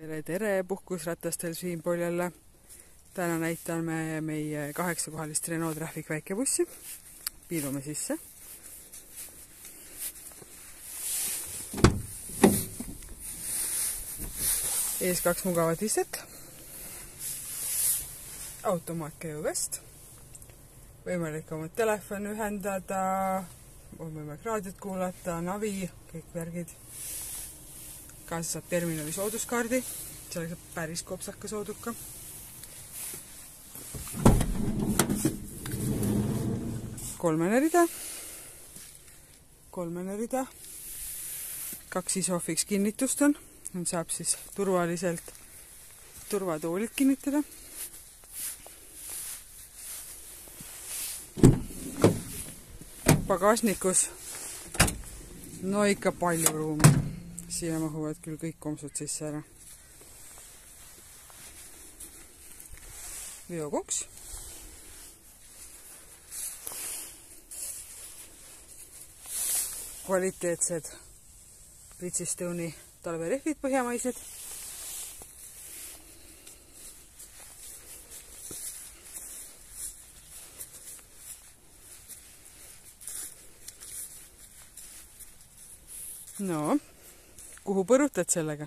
Tere puhkusratastel siinpool jälle. Täna näitame meie 8-kohalist Renault Traffic väikebussi. Piilume sisse. Ees 2 mugavat istet. Automaatkäigukast. Võimalik oma telefon ühendada, on võimalik raadiot kuulata, navi, kõik värgid. Kaasa saab terminali sooduskaardi, sellega saab päris kopsaka sooduka. kolmene rida. 2 Isofix kinnitust on, saab siis turvaliselt turvatoolid kinnitada. Pagasnikus no ikka palju ruumi. Siia mahuvad küll kõik kompsud sisse ära. Veokoks. Kvaliteetsed Bridgestone'i talverehvid põhjamaised. No, kuhu põrutad sellega?